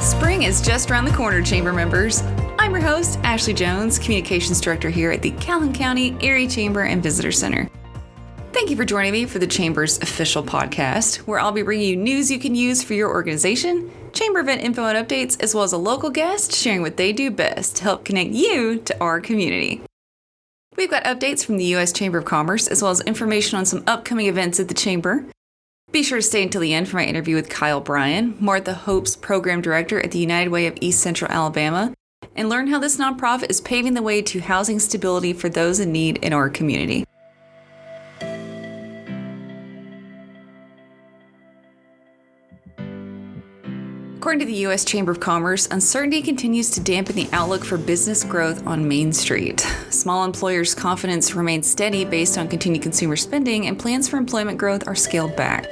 Spring is just around the corner, Chamber members. I'm your host, Ashley Jones, Communications Director here at the Calhoun County Erie Chamber and Visitor Center. Thank you for joining me for the Chamber's official podcast, where I'll be bringing you news you can use for your organization, Chamber event info and updates, as well as a local guest sharing what they do best to help connect you to our community. We've got updates from the U.S. Chamber of Commerce, as well as information on some upcoming events at the Chamber. Be sure to stay until the end for my interview with Kyle Bryan, Martha Hope's Program Director at the United Way of East Central Alabama, and learn how this nonprofit is paving the way to housing stability for those in need in our community. According to the U.S. Chamber of Commerce, uncertainty continues to dampen the outlook for business growth on Main Street. Small employers' confidence remains steady based on continued consumer spending, and plans for employment growth are scaled back.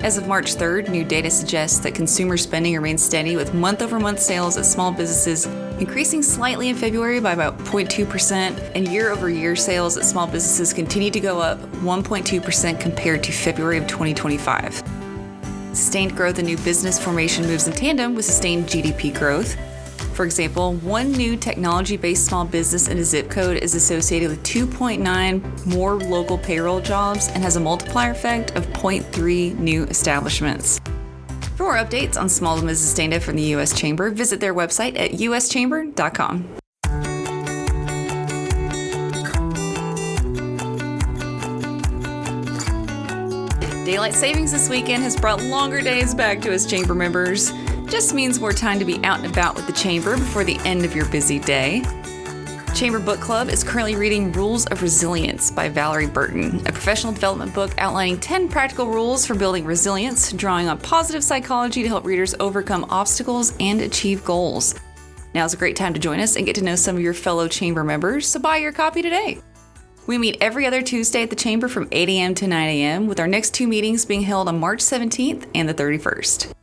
As of March 3rd, new data suggests that consumer spending remains steady, with month-over-month sales at small businesses increasing slightly in February by about 0.2%, and year-over-year sales at small businesses continue to go up 1.2% compared to February of 2025. Sustained growth in new business formation moves in tandem with sustained GDP growth. For example, one new technology-based small business in a zip code is associated with 2.9 more local payroll jobs and has a multiplier effect of 0.3 new establishments. For more updates on small business data from the U.S. Chamber, visit their website at uschamber.com. Daylight savings this weekend has brought longer days back to us Chamber members. Just means more time to be out and about with the Chamber before the end of your busy day. Chamber Book Club is currently reading Rules of Resilience by Valerie Burton, a professional development book outlining 10 practical rules for building resilience, drawing on positive psychology to help readers overcome obstacles and achieve goals. Now's a great time to join us and get to know some of your fellow Chamber members, so buy your copy today. We meet every other Tuesday at the Chamber from 8 a.m. to 9 a.m., with our next two meetings being held on March 17th and the 31st.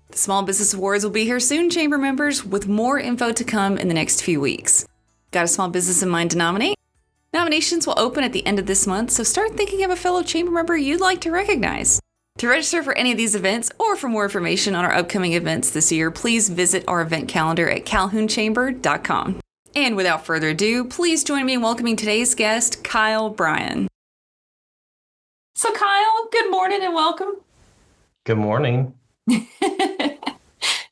The Small Business Awards will be here soon, Chamber members, with more info to come in the next few weeks. Got a small business in mind to nominate? Nominations will open at the end of this month, so start thinking of a fellow Chamber member you'd like to recognize. To register for any of these events or for more information on our upcoming events this year, please visit our event calendar at calhounchamber.com. And without further ado, please join me in welcoming today's guest, Kyle Bryan. So Kyle, good morning and welcome. Good morning.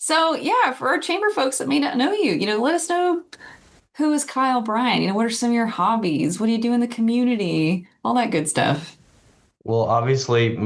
So yeah, for our Chamber folks that may not know you, let us know, who is Kyle Bryan? What are some of your hobbies? What do you do in the community? All that good stuff. Well, obviously,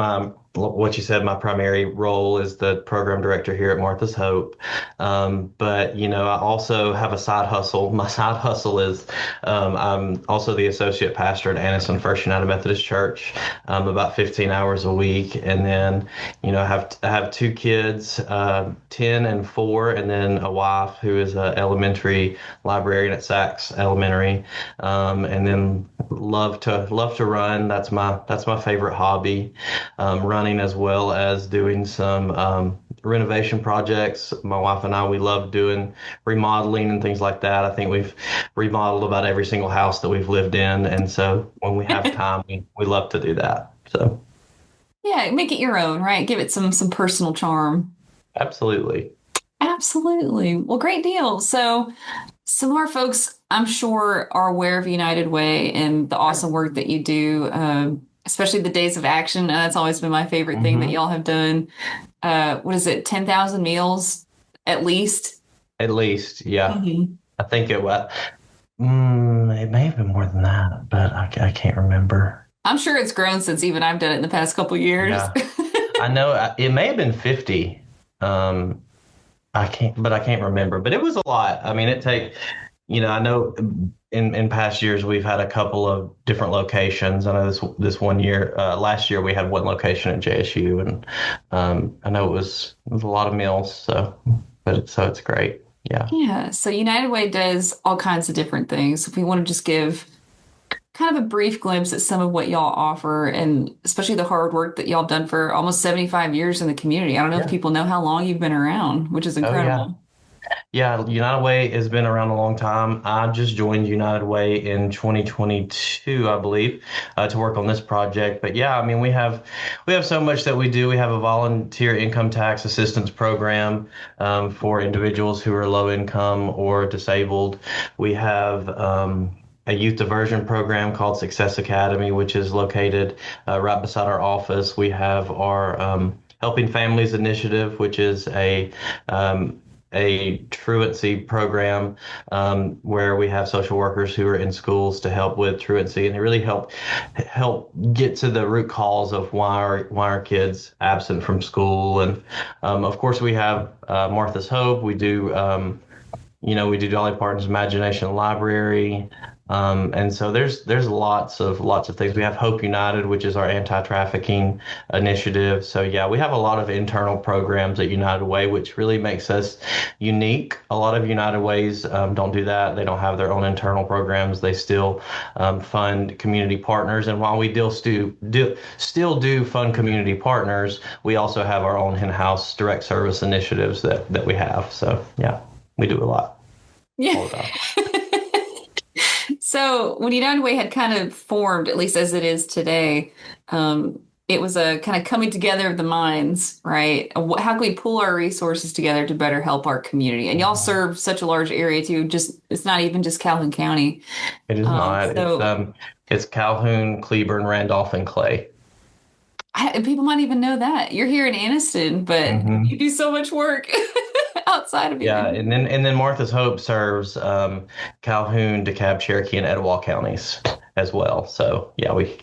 what you said, my primary role is the program director here at Martha's Hope. But, I also have a side hustle. My side hustle is I'm also the associate pastor at Anniston First United Methodist Church, about 15 hours a week. And then, I have two kids, 10 and 4, and then a wife who is an elementary librarian at Sachs Elementary. And then love to run. That's my favorite hobby. Running, as well as doing some renovation projects. My wife and I, we love doing remodeling and things like that. I think we've remodeled about every single house that we've lived in. And so when we have time, we love to do that. So yeah, make it your own, right? Give it some personal charm. Absolutely. Well, great deal. So some of our folks, I'm sure, are aware of United Way and the awesome work that you do, especially the Days of Action. That's always been my favorite thing that y'all have done. What is it, 10,000 meals at least? At least, yeah. Mm-hmm. I think it was. It may have been more than that, but I can't remember. I'm sure it's grown since even I've done it in the past couple years. Yeah. I know it may have been 50. I can't remember. But it was a lot. I mean, I know in past years we've had a couple of different locations. I know this one year, last year we had one location at JSU, and I know it was a lot of meals. So it's great. Yeah. Yeah. So United Way does all kinds of different things. If we want to just give kind of a brief glimpse at some of what y'all offer, and especially the hard work that y'all have done for almost 75 years in the community. I don't know if people know how long you've been around, which is incredible. Oh, Yeah, United Way has been around a long time. I just joined United Way in 2022, I believe, to work on this project. But yeah, I mean, we have so much that we do. We have a volunteer income tax assistance program for individuals who are low income or disabled. We have a youth diversion program called Success Academy, which is located right beside our office. We have our Helping Families Initiative, which is a truancy program where we have social workers who are in schools to help with truancy, and they really help get to the root cause of why our kids absent from school. And of course, we have Martha's Hope. We do Dolly Parton's Imagination Library. And so there's lots of things. We have Hope United, which is our anti-trafficking initiative. So yeah, we have a lot of internal programs at United Way, which really makes us unique. A lot of United Ways don't do that. They don't have their own internal programs. They still fund community partners. And while we still do fund community partners, we also have our own in-house direct service initiatives that we have. So yeah, we do a lot Yeah. all the time. So when United Way had kind of formed, at least as it is today, it was a kind of coming together of the minds, right? How can we pool our resources together to better help our community? And y'all serve such a large area too. Just it's not even just Calhoun County. It is not. So It's Calhoun, Cleburne, Randolph, and Clay. people might even know that you're here in Anniston, but you do so much work outside of Yeah, here. and then Martha's Hope serves Calhoun, DeKalb, Cherokee, and Etowah counties as well. So yeah, we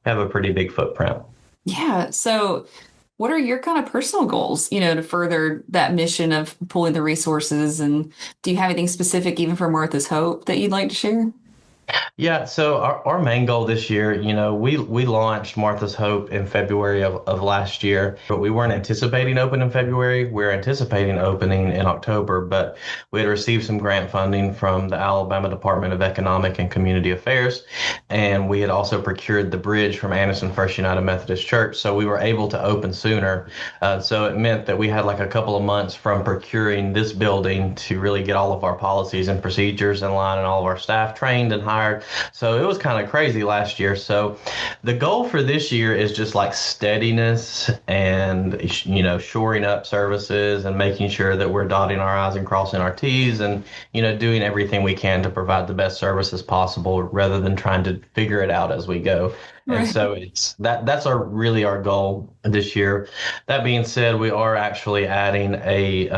have a pretty big footprint. Yeah. So what are your kind of personal goals, to further that mission of pulling the resources? And do you have anything specific even for Martha's Hope that you'd like to share? Yeah, so our main goal this year, we launched Martha's Hope in February of last year, but we weren't anticipating opening in February. We're anticipating opening in October, but we had received some grant funding from the Alabama Department of Economic and Community Affairs, and we had also procured the bridge from Anniston First United Methodist Church, so we were able to open sooner. So it meant that we had like a couple of months from procuring this building to really get all of our policies and procedures in line and all of our staff trained and hired. So it was kind of crazy last year. So the goal for this year is just like steadiness and, shoring up services and making sure that we're dotting our I's and crossing our T's and, doing everything we can to provide the best services possible rather than trying to figure it out as we go. And Right. so that's really our goal this year. That being said, we are actually adding a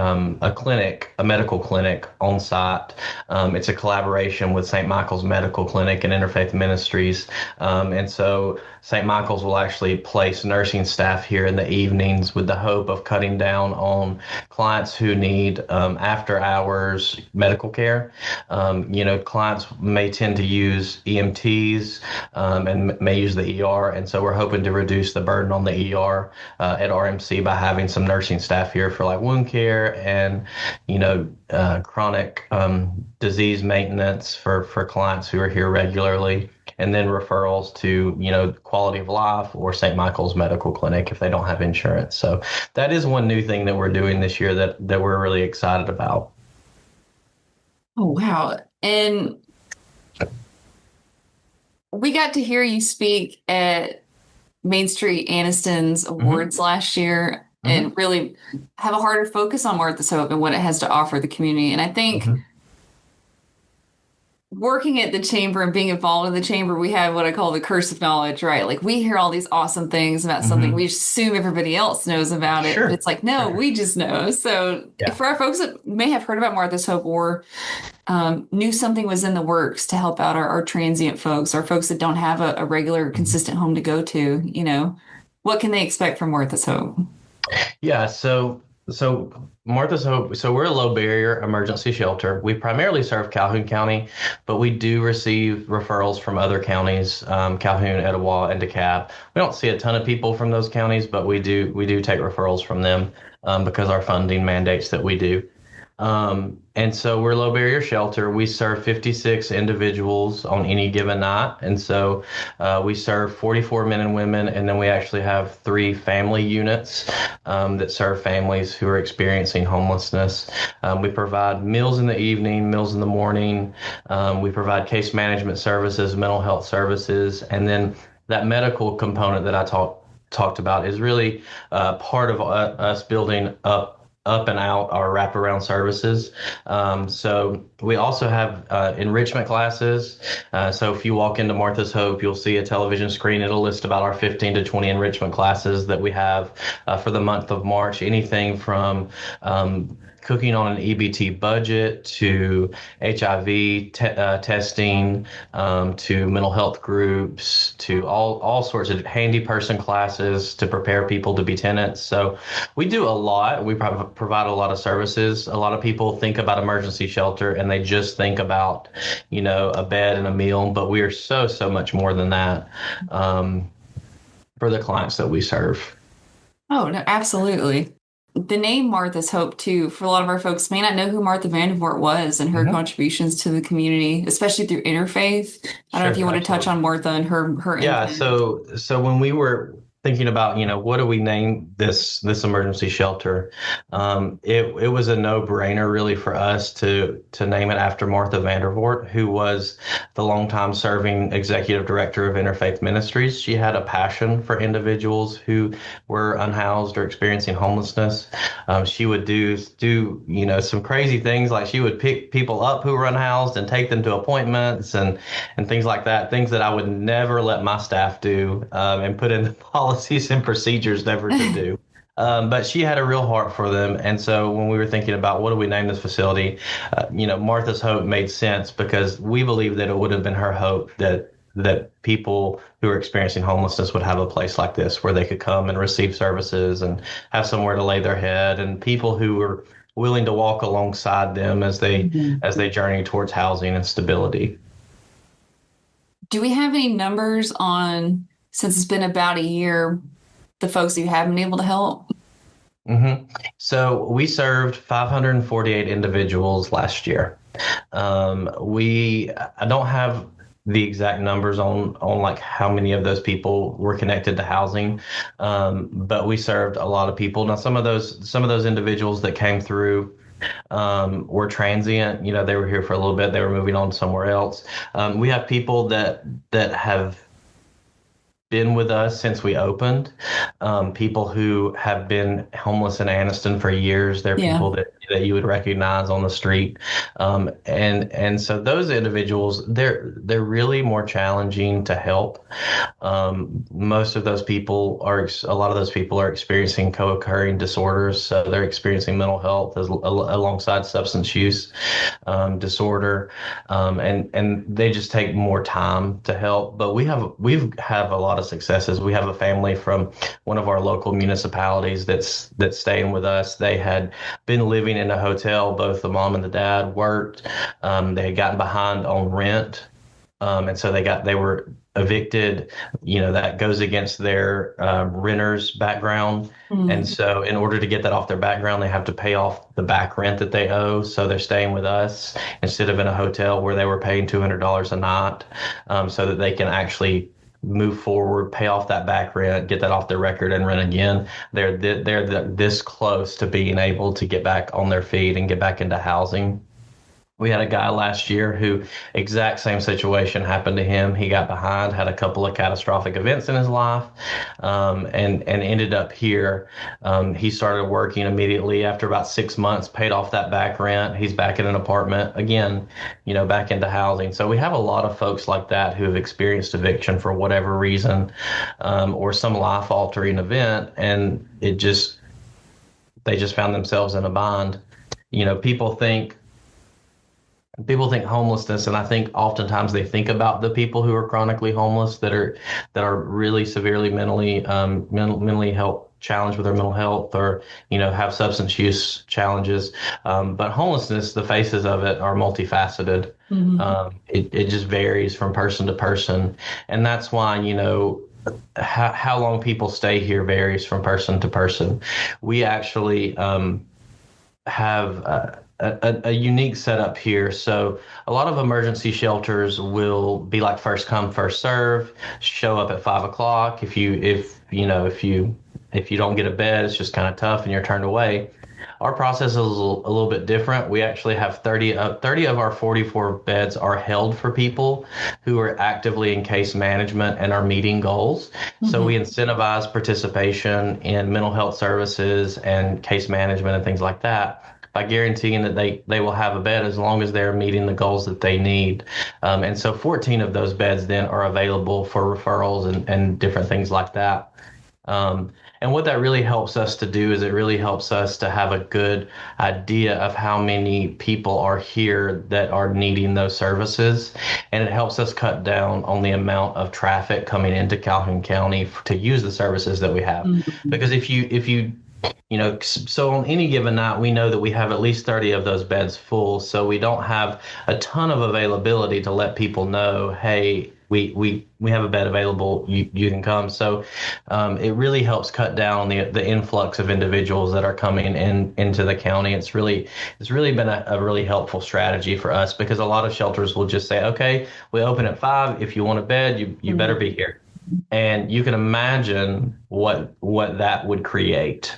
medical clinic on site. It's a collaboration with St. Michael's Medical Clinic and Interfaith Ministries. And so St. Michael's will actually place nursing staff here in the evenings with the hope of cutting down on clients who need after hours medical care. Clients may tend to use EMTs and may use the ER. And so we're hoping to reduce the burden on the ER at RMC by having some nursing staff here for like wound care and, chronic disease maintenance for clients who are here regularly. And then referrals to, Quality of Life or St. Michael's Medical Clinic if they don't have insurance. So that is one new thing that we're doing this year that we're really excited about. Oh, wow. And we got to hear you speak at Main Street Anniston's awards last year and really have a harder focus on Martha's Hope and what it has to offer the community. And I think working at the chamber and being involved in the chamber, we have what I call the curse of knowledge, right? Like we hear all these awesome things about something, we assume everybody else knows about it. Sure. But it's like, no, we just know. So for our folks that may have heard about Martha's Hope or knew something was in the works to help out our transient folks, or folks that don't have a regular, consistent home to go to, what can they expect from Martha's Hope? Yeah, so Martha's Hope, so we're a low barrier emergency shelter. We primarily serve Calhoun County, but we do receive referrals from other counties, Calhoun, Etowah, and DeKalb. We don't see a ton of people from those counties, but we do take referrals from them because our funding mandates that we do. And so we're low barrier shelter. We serve 56 individuals on any given night. And so we serve 44 men and women. And then we actually have 3 family units that serve families who are experiencing homelessness. We provide meals in the evening, meals in the morning. We provide case management services, mental health services. And then that medical component that I talked about is really part of us building up and out our wraparound services. So we also have enrichment classes. So if you walk into Martha's Hope, you'll see a television screen. It'll list about our 15 to 20 enrichment classes that we have for the month of March. Anything from cooking on an EBT budget to HIV testing, to mental health groups, to all sorts of handy person classes to prepare people to be tenants. So we do a lot. We provide a lot of services. A lot of people think about emergency shelter and they just think about, a bed and a meal, but we are so much more than that for the clients that we serve. Oh, no, absolutely. The name Martha's Hope, too, for a lot of our folks may not know who Martha Vandervoort was and her contributions to the community, especially through interfaith. I don't know if you want to touch on Martha and her Yeah, impact. so when we were thinking about, what do we name this emergency shelter? It was a no-brainer really for us to name it after Martha Vandervoort, who was the longtime serving executive director of Interfaith Ministries. She had a passion for individuals who were unhoused or experiencing homelessness. She would do some crazy things, like she would pick people up who were unhoused and take them to appointments and things like that, things that I would never let my staff do, and put in the policies and procedures never to do. But she had a real heart for them. And so when we were thinking about what do we name this facility, Martha's Hope made sense because we believe that it would have been her hope that people who are experiencing homelessness would have a place like this where they could come and receive services and have somewhere to lay their head, and people who were willing to walk alongside them as they journey towards housing and stability. Do we have any numbers on, since it's been about a year, the folks you have been able to help? So we served 548 individuals last year. I don't have the exact numbers on like how many of those people were connected to housing, but we served a lot of people. Now, some of those individuals that came through were transient. They were here for a little bit. They were moving on somewhere else. We have people that have been with us since we opened, people who have been homeless in Anniston for years. They're people that you would recognize on the street. And so those individuals, they're really more challenging to help. Most of those people a lot of those people are experiencing co-occurring disorders. So they're experiencing mental health alongside substance use disorder. And they just take more time to help. But we have a lot of successes. We have a family from one of our local municipalities that's staying with us. They had been living in a hotel. Both the mom and the dad worked. They had gotten behind on rent, and so they were evicted. That goes against their renter's background. And so in order to get that off their background, they have to pay off the back rent that they owe. So they're staying with us instead of in a hotel where they were paying $200 a night, so that they can actually move forward, pay off that back rent, get that off their record, and rent again. They're this close to being able to get back on their feet and get back into housing. We had a guy last year who exact same situation happened to him. He got behind, had a couple of catastrophic events in his life, and ended up here. He started working immediately after about 6 months, paid off that back rent. He's back in an apartment again, back into housing. So we have a lot of folks like that who have experienced eviction for whatever reason, or some life altering event, and they just found themselves in a bind. People think homelessness, and I think oftentimes they think about the people who are chronically homeless that are really severely mentally challenged with their mental health, or have substance use challenges. But homelessness, the faces of it are multifaceted. It just varies from person to person, and that's why how long people stay here varies from person to person. We actually have a unique setup here. So a lot of emergency shelters will be like first come, first serve, show up at 5 o'clock. If you don't get a bed, it's just kind of tough and you're turned away. Our process is a little bit different. We actually have 30 of our 44 beds are held for people who are actively in case management and are meeting goals. So we incentivize participation in mental health services and case management and things like that by guaranteeing that they will have a bed as long as they're meeting the goals that they need. And so 14 of those beds then are available for referrals and different things like that. And what that really helps us to do is it really helps us to have a good idea of how many people are here that are needing those services. And it helps us cut down on the amount of traffic coming into Calhoun County to use the services that we have. Because if you so on any given night, we know that we have at least 30 of those beds full. So we don't have a ton of availability to let people know, hey, we have a bed available. You can come. So it really helps cut down on the influx of individuals that are coming into the county. It's really been a really helpful strategy for us because a lot of shelters will just say, okay, we open at 5. If you want a bed, you better be here. And you can imagine what that would create.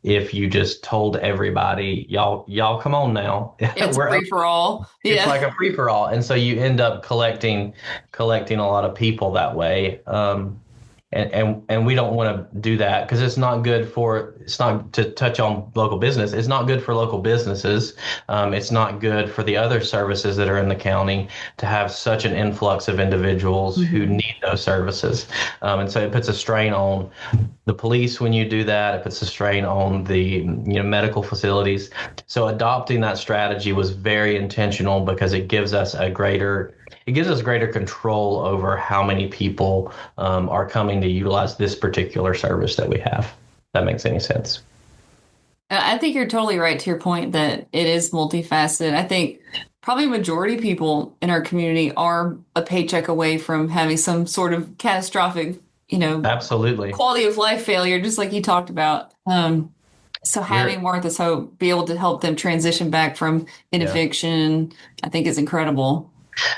If you just told everybody, y'all come on now. It's a free for all. Yeah. It's like a free for all. And so you end up collecting a lot of people that way. And we don't want to do that because it's not to touch on local business. It's not good for local businesses. It's not good for the other services that are in the county to have such an influx of individuals who need those services. And so it puts a strain on the police when you do that. It puts a strain on the medical facilities. So adopting that strategy was very intentional because it gives us greater control over how many people are coming to utilize this particular service that we have. If that makes any sense. I think you're totally right to your point that it is multifaceted. I think probably a majority of people in our community are a paycheck away from having some sort of catastrophic, absolutely quality of life failure, just like you talked about. So having Martha's Hope be able to help them transition back from eviction, I think is incredible.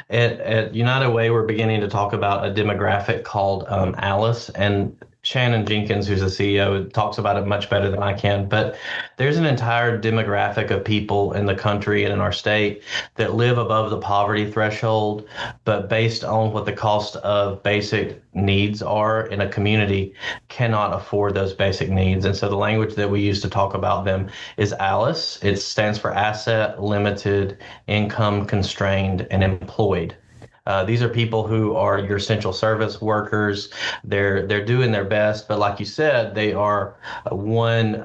At United Way, we're beginning to talk about a demographic called Alice, and Shannon Jenkins, who's the CEO, talks about it much better than I can. But there's an entire demographic of people in the country and in our state that live above the poverty threshold, but based on what the cost of basic needs are in a community, cannot afford those basic needs. And so the language that we use to talk about them is ALICE. It stands for Asset Limited, Income Constrained, and Employed. These are people who are your essential service workers. They're doing their best, but like you said, they are one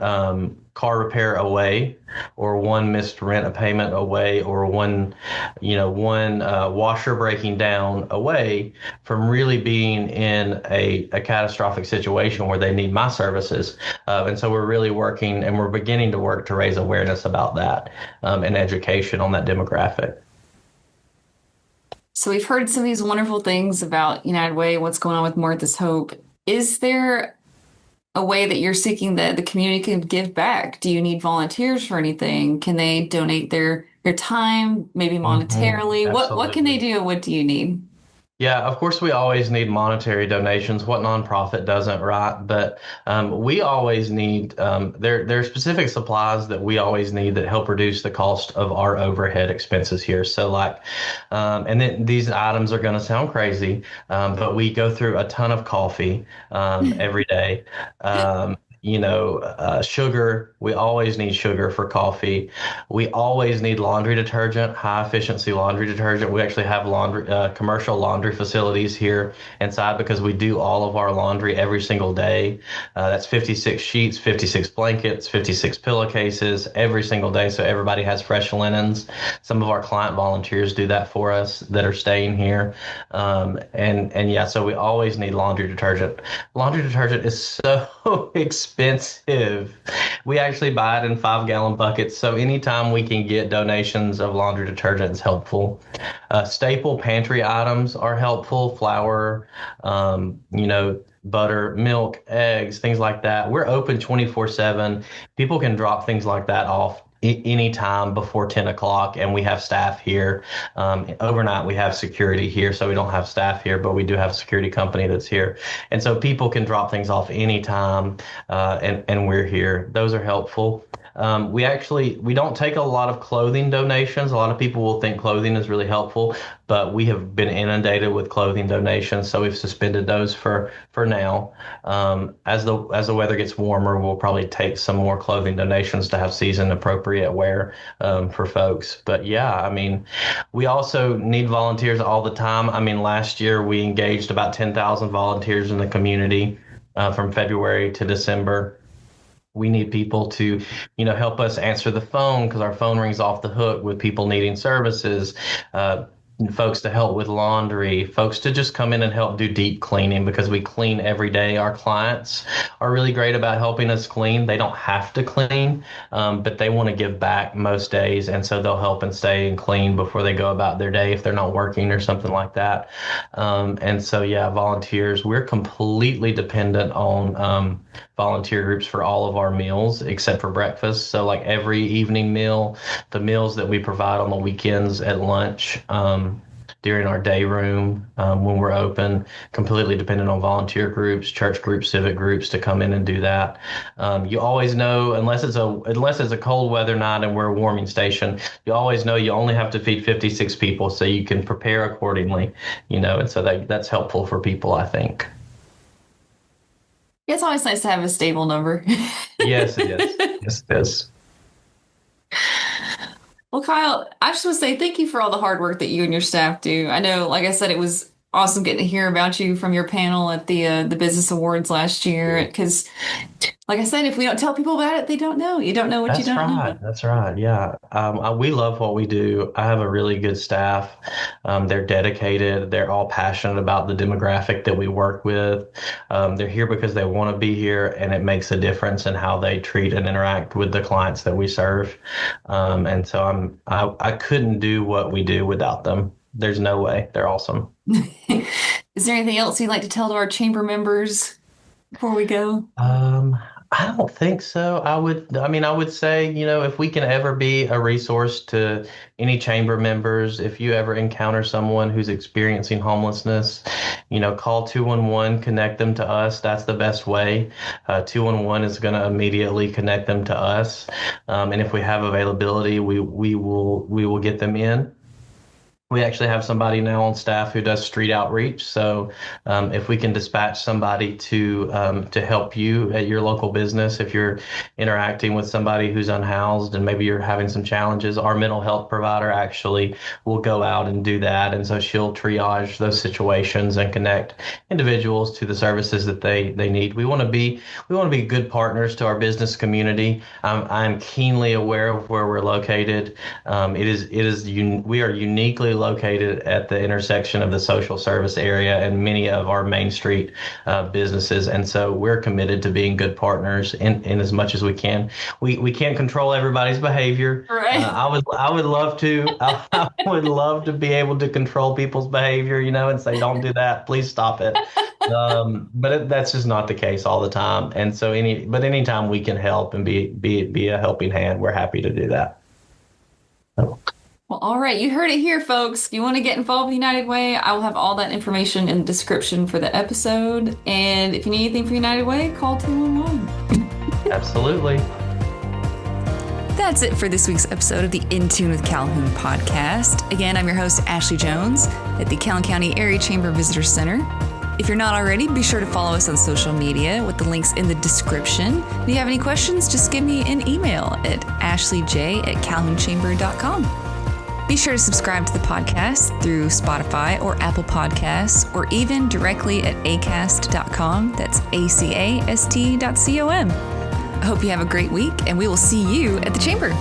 car repair away, or one missed rent payment away, or one washer breaking down away from really being in a catastrophic situation where they need my services. And so we're really working, and we're beginning to work to raise awareness about that and education on that demographic. So we've heard some of these wonderful things about United Way, what's going on with Martha's Hope. Is there a way that you're seeking that the community can give back? Do you need volunteers for anything? Can they donate their time, maybe monetarily? What can they do? What do you need? Yeah, of course, we always need monetary donations. What nonprofit doesn't, right? But we always need, there are specific supplies that we always need that help reduce the cost of our overhead expenses here. So and then these items are going to sound crazy, but we go through a ton of coffee every day. Sugar, we always need sugar for coffee. We always need laundry detergent, high efficiency laundry detergent. We actually have commercial laundry facilities here inside because we do all of our laundry every single day. That's 56 sheets, 56 blankets, 56 pillowcases every single day. So everybody has fresh linens. Some of our client volunteers do that for us that are staying here. So we always need laundry detergent. Laundry detergent is so expensive. We actually buy it in 5-gallon buckets. So anytime we can get donations of laundry detergent is helpful. Staple pantry items are helpful. Flour, butter, milk, eggs, things like that. We're open 24/7. People can drop things like that off any time before 10 o'clock, and we have staff here. Overnight, we have security here, so we don't have staff here, but we do have a security company that's here. And so people can drop things off anytime, and we're here. Those are helpful. We don't take a lot of clothing donations. A lot of people will think clothing is really helpful, but we have been inundated with clothing donations, so we've suspended those for now. As the weather gets warmer, we'll probably take some more clothing donations to have season appropriate wear for folks. But yeah, I mean, we also need volunteers all the time. I mean, last year we engaged about 10,000 volunteers in the community from February to December. We need people to, help us answer the phone because our phone rings off the hook with people needing services, folks to help with laundry, folks to just come in and help do deep cleaning because we clean every day. Our clients are really great about helping us clean. They don't have to clean, but they want to give back most days. And so they'll help and stay and clean before they go about their day if they're not working or something like that. And so, yeah, volunteers, we're completely dependent on volunteer groups for all of our meals except for breakfast. So like every evening meal, the meals that we provide on the weekends at lunch, during our day room, when we're open, completely dependent on volunteer groups, church groups, civic groups to come in and do that. You always know, unless it's a cold weather night and we're a warming station, you always know you only have to feed 56 people, so you can prepare accordingly, and so that's helpful for people, I think. It's always nice to have a stable number. Yes, it is. Yes, it is. Well, Kyle, I just want to say thank you for all the hard work that you and your staff do. I know, like I said, it was awesome getting to hear about you from your panel at the Business Awards last year. Because, like I said, if we don't tell people about it, they don't know. You don't know what you don't know. That's right. Yeah. We love what we do. I have a really good staff. They're dedicated. They're all passionate about the demographic that we work with. They're here because they want to be here, and it makes a difference in how they treat and interact with the clients that we serve. And so I couldn't do what we do without them. There's no way. They're awesome. Is there anything else you'd like to tell to our chamber members before we go? I don't think so. I would say, if we can ever be a resource to any chamber members, if you ever encounter someone who's experiencing homelessness, call 211, connect them to us. That's the best way. 211 is going to immediately connect them to us. And if we have availability, we will get them in. We actually have somebody now on staff who does street outreach. So if we can dispatch somebody to help you at your local business, if you're interacting with somebody who's unhoused and maybe you're having some challenges, our mental health provider actually will go out and do that. And so she'll triage those situations and connect individuals to the services that they need. We want to be good partners to our business community. I'm keenly aware of where we're located. We are uniquely located at the intersection of the social service area and many of our Main Street businesses. And so we're committed to being good partners in as much as we can. We can't control everybody's behavior. Right. I would love to. I would love to be able to control people's behavior, and say, don't do that. Please stop it. But that's just not the case all the time. And so anytime we can help and be a helping hand, we're happy to do that. Well, all right. You heard it here, folks. If you want to get involved with United Way, I will have all that information in the description for the episode. And if you need anything for United Way, call 211. Absolutely. That's it for this week's episode of the In Tune with Calhoun podcast. Again, I'm your host, Ashley Jones, at the Calhoun County Area Chamber Visitor Center. If you're not already, be sure to follow us on social media with the links in the description. If you have any questions, just give me an email at ashleyj@calhounchamber.com. Be sure to subscribe to the podcast through Spotify or Apple Podcasts, or even directly at acast.com. That's acast.com. I hope you have a great week, and we will see you at the chamber.